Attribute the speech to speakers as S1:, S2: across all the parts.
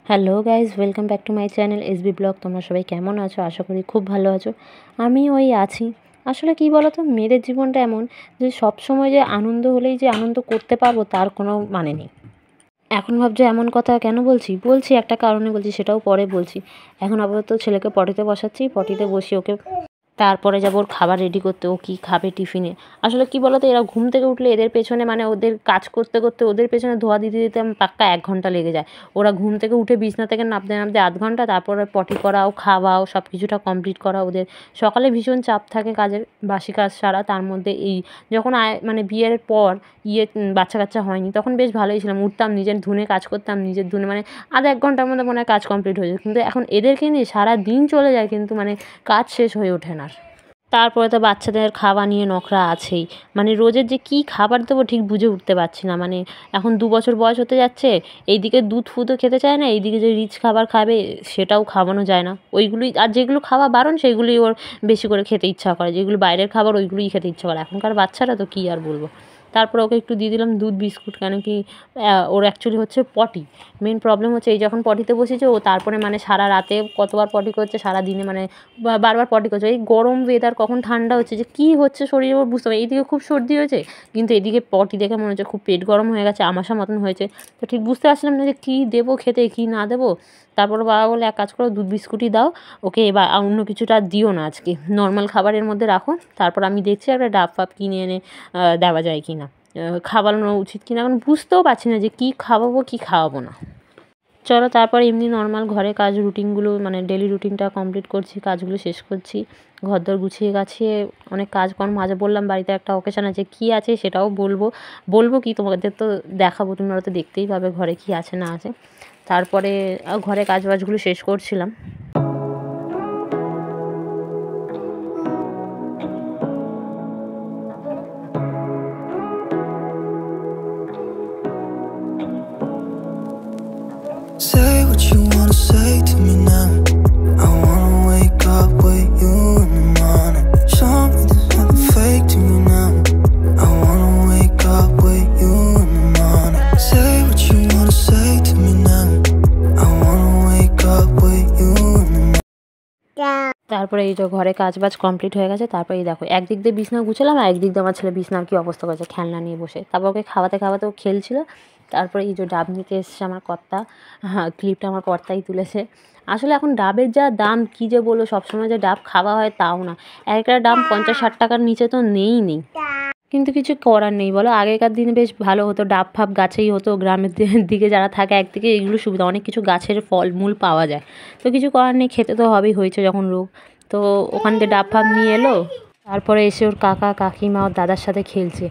S1: Hello guys, welcome back to my channel SB blog. তোমরা সবাই কেমন আছো? আশা করি খুব ভালো আছো। আমি ওই আছি। আসলে কী বলো তো, মেয়েদের জীবনটা এমন যে সব সময় যে আনন্দ হলেই যে আনন্দ করতে পারবো তার কোনো মানে নেই। এখন ভাবছো এমন কথা কেন বলছি একটা কারণে বলছি, সেটাও পরে বলছি। এখন আপাতত ছেলেকে পটিতে বসাচ্ছি, পটিতে বসিয়ে ওকে তারপরে যাবো ওর খাবার রেডি করতে। ও কী খাবে টিফিনে। আসলে কী বলো তো, এরা ঘুম থেকে উঠলে এদের পেছনে মানে ওদের কাজ করতে করতে ওদের পেছনে ধোয়া দিতে দিতে আমার পাক্কা 1 ঘন্টা লেগে যায়। ওরা ঘুম থেকে উঠে বিছনা থেকে নামতে নামতে আধ ঘন্টা, তারপরে পটি করাও, খাওয়াও, সব কিছুটা কমপ্লিট করা। ওদের সকালে ভীষণ চাপ থাকে কাজের, বাসি কাজ সারা। তার মধ্যে এই যখন মানে বিয়ের পর বাচ্চা কাচ্চা হয়নি তখন বেশ ভালোই ছিলাম। উঠতাম, নিজের ধুনে কাজ করতাম, নিজের ধুনে মানে আধ 1 ঘন্টার মধ্যে মনে হয় কাজ কমপ্লিট হয়ে যায়। কিন্তু এখন এদেরকে নিয়ে সারা দিন চলে যায়, কিন্তু মানে কাজ শেষ হয়ে ওঠে না। তারপরে তো বাচ্চাদের খাওয়া নিয়ে নখরা আছেই। মানে রোজের যে কী খাবার দেবো ঠিক বুঝে উঠতে পারছি না। মানে এখন 2 বছর বয়স হতে যাচ্ছে, এইদিকে দুধ ফুদও খেতে চায় না, এইদিকে যে রিচ খাবার খাবে সেটাও খাওয়ানো যায় না। ওইগুলোই, আর যেগুলো খাওয়া বারণ সেগুলোই ওর বেশি করে খেতে ইচ্ছা করে, যেগুলো বাইরের খাবার ওইগুলোই খেতে ইচ্ছা করে। এখনকার বাচ্চারা তো কী আর বলবো। তারপরে ওকে একটু দিয়ে দিলাম দুধ বিস্কুট, কেন কি ওর অ্যাকচুয়ালি হচ্ছে পটি। মেন প্রবলেম হচ্ছে এই যখন পটিতে বসেছে ও, তারপরে মানে সারা রাতে কতবার পটি করছে, সারা দিনে মানে বারবার পটি করছে। এই গরম ওয়েদার কখন ঠান্ডা হচ্ছে, যে কী হচ্ছে শরীরে ওর বুঝতে পারি। এইদিকে খুব সর্দি হয়েছে, কিন্তু এদিকে পটি দেখে মনে হচ্ছে খুব পেট গরম হয়ে গেছে, আমাশা মতন হয়েছে। তো ঠিক বুঝতে পারছিলাম না যে কী দেবো খেতে, কী না দেবো। তারপরে বাবা বলে, এক কাজ করো, দুধ বিস্কুটই দাও ওকে, এবার অন্য কিছুটা দিও না, আজকে নর্মাল খাবারের মধ্যে রাখো। তারপর আমি দেখছি একটা ডাব ফাব কিনে এনে দেওয়া যায় কি না, খাওয়ানো উচিত কি না। এখন বুঝতেও পারছি না যে কী খাওয়াবো কী খাওয়াবো না। চলো তারপর এমনি নর্মাল ঘরে কাজ রুটিনগুলো, মানে ডেলি রুটিনটা কমপ্লিট করছি, কাজগুলো শেষ করছি। ঘরদোর গুছিয়ে গাছিয়ে অনেক কাজকর্ম আজ বললাম, বাড়িতে একটা অকেশন আছে, কী আছে সেটাও বলবো কি তোমাদের তো দেখাবো, তোমরা তো দেখতেই পাবে ঘরে কী আছে না আছে। তারপরে ঘরে কাজবাজগুলো শেষ করছিলাম।
S2: Say what you wanna say to me now. I wanna wake up with you in the morning. Show me there's nothing fake to me now. I wanna wake up with you in the morning. Say what you wanna say to me now. I wanna wake up with you in the morning.
S1: তারপরে এই যে ঘরে কাজবাজ complete হয়ে গেছে। তারপরে এই দেখো, একদিক দিয়ে বিছনা গুছালাম, আর একদিক দিয়ে আমার ছেলে বিছনার কী অবস্থা করেছে, খেলনা নিয়ে বসে। তারপর ওকে খাওয়াতে খাওয়াতে ও খেলছিল। তারপরে এই যে ডাব নিতে এসছে আমার কর্তা, হ্যাঁ ক্লিপটা আমার কর্তাই তুলেছে। আসলে এখন ডাবের যা দাম, কী যে বলবো, সবসময় যে ডাব খাওয়া হয় তাও না। একটা ডাব 50-60 টাকার নিচে তো নেই। কিন্তু কিছু করার নেই বলো। আগেকার দিনে বেশ ভালো হতো, ডাব ফাব গাছেই হতো। গ্রামের দিকে যারা থাকে একদিকে এগুলো সুবিধা, অনেক কিছু গাছের ফলমূল পাওয়া যায়। তো কিছু করার নেই, খেতে তো হবেই, হয়েছে যখন রোগ। তো ওখান থেকে ডাব ফাব নিয়ে এলো। তারপরে এসে ওর কাকা কাকিমা ওর দাদার সাথে খেলছে।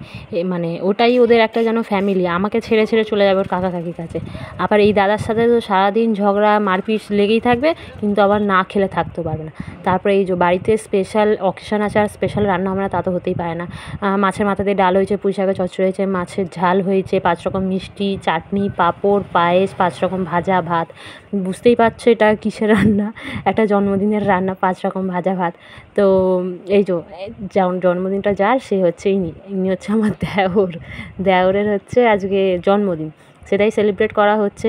S1: মানে ওটাই ওদের একটা যেন ফ্যামিলি। আমাকে ছেড়ে ছেড়ে চলে যাবে ওর কাকা কাকির কাছে। আবার এই দাদার সাথে তো সারাদিন ঝগড়া মারপিট লেগেই থাকবে, কিন্তু আবার না খেলে থাকতেও পারবে না। তারপরে এই যে বাড়িতে স্পেশাল অকেশান আছে, আর স্পেশাল রান্না আমরা তা তো হতেই পারে না। মাছের মাথা দিয়ে ডাল হয়েছে, পুঁই শাকের চচ্চড়ি হয়েছে, মাছের ঝাল হয়েছে, 5 রকম মিষ্টি, চাটনি, পাঁপড়, পায়েস, 5 রকম ভাজা, ভাত। বুঝতেই পারছো এটা কিসের রান্না, একটা জন্মদিনের রান্না, 5 রকম ভাজা ভাত। তো এই যেমন জন্মদিনটা যার, সে হচ্ছে ইনি হচ্ছে আমার দেওরের হচ্ছে আজকে জন্মদিন, সেটাই সেলিব্রেট করা হচ্ছে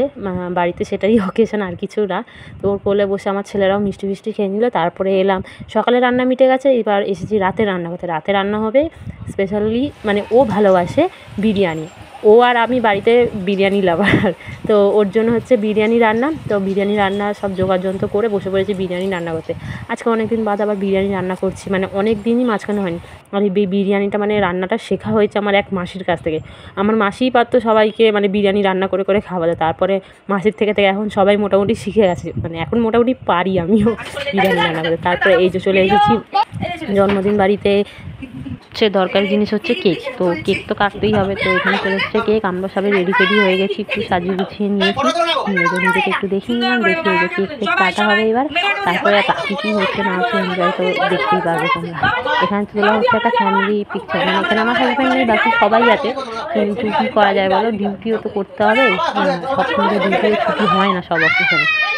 S1: বাড়িতে, সেটাই অকেশন, আর কিছু না। তো ওর কোলে বসে আমার ছেলেরাও মিষ্টি ফিষ্টি খেয়ে নিল। তারপরে এলাম, সকালে রান্না মিটে গেছে, এবার এসেছি রাতে রান্না করতে। রাতে রান্না হবে স্পেশালি, মানে ও ভালোবাসে বিরিয়ানি, ও আর আমি বাড়িতে বিরিয়ানি লাভার। তো ওর জন্য হচ্ছে বিরিয়ানি রান্না। তো বিরিয়ানি রান্না সব যোগাযন্ত্র করে বসে পড়েছি বিরিয়ানি রান্না করতে। আজকে অনেক দিন বাদ আবার বিরিয়ানি রান্না করছি, মানে অনেক দিনই মাঝখানে হয়নি। আর এই বিরিয়ানিটা মানে রান্নাটা শেখা হয়েছে আমার এক মাসির কাছ থেকে। আমার মাসিই পারতো সবাইকে মানে বিরিয়ানি রান্না করে করে খাওয়াতে। তারপরে মাসির থেকে এখন সবাই মোটামুটি শিখে গেছে, মানে এখন মোটামুটি পারি আমিও বিরিয়ানি রান্না করতে। তারপরে এই যে চলে এসেছি জন্মদিন বাড়িতে। দরকারি জিনিস হচ্ছে কেক, তো কেক তো কাটতেই হবে। তো এখানে চলে এসেছে কেক, আমরা সবাই রেডি হয়ে গেছি, একটু সাজিয়ে গুছিয়ে নিয়েছি। নিজেকে একটু দেখিয়ে নিলাম, দেখিয়ে যে কেক কাটা হবে এবার। তারপরে বাকি কী হচ্ছে না হচ্ছে এনজয় তো দেখতেই পারবে তোমরা। এখানে তোলা হচ্ছে একটা ফ্যামিলি পিকচার, মানে এখানে আমার হাজব্যান্ড নেই, বাকি সবাই আছে, কিন্তু কী করা যায় বলো, ডিউটিও তো করতে হবে, সবসময় তো ডিউটিও ছুটি হয় না সব অফিসে।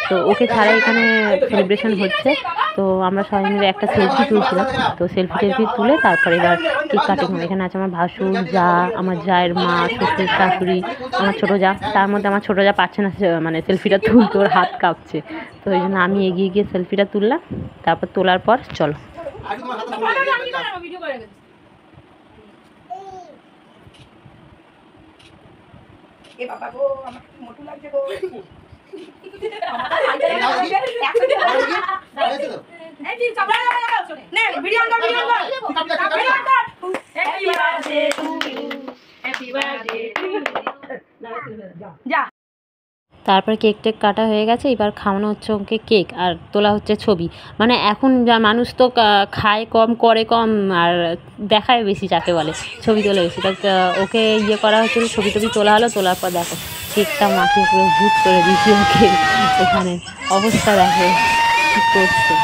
S1: তো ওকে ছাড়া এখানে সেলিব্রেশন হচ্ছে, তো আমরা সবাই মিলে একটা সেলফি তুলছিলাম। তো সেলফি টেলফি তুলে তারপরে এবার কেক কাটিং হবে। এখানে আছে আমার ভাসুর, যা, আমার জায়ের মা, শ্বশুর, শাশুড়ি, আমার ছোটো যা। তার মধ্যে আমার ছোটো যা পারছে না মানে সেলফিটা তুলতে, ওর হাত কাঁপছে। তো ওই জন্য আমি এগিয়ে গিয়ে সেলফিটা তুললাম। তারপর তোলার পর চলো তারপর কেক টেক কাটা হয়ে গেছে, এবার খাওয়ানো হচ্ছে ওকে কেক আর তোলা হচ্ছে ছবি। মানে এখন যা মানুষ তো খায় কম, করে কম, আর দেখায় বেশি, যাকে বলে ছবি তোলে বেশি। তা ওকে ইয়ে করা হচ্ছিল, ছবি টবি তোলা হলো। তোলার পর দেখো কেকটা মাখিয়ে পুরো ভূত করে দিয়েছি ওকে। এখানে অবস্থা দেখো কী করছে।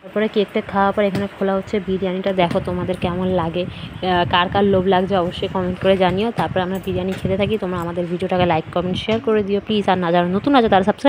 S1: তারপরে কেকটা খাওয়ার পর এখানে খোলা হচ্ছে বিরিয়ানিটা। দেখো তোমাদের কেমন লাগে, কার কার লোভ লাগছে অবশ্যই কমেন্ট করে জানিও। তারপরে আমরা বিরিয়ানি খেতে থাকি। তোমরা আমাদের ভিডিওটাকে লাইক, কমেন্ট, শেয়ার করে দিও প্লিজ। আর না যারা নতুন আছে তারা সাবস্ক্রাইব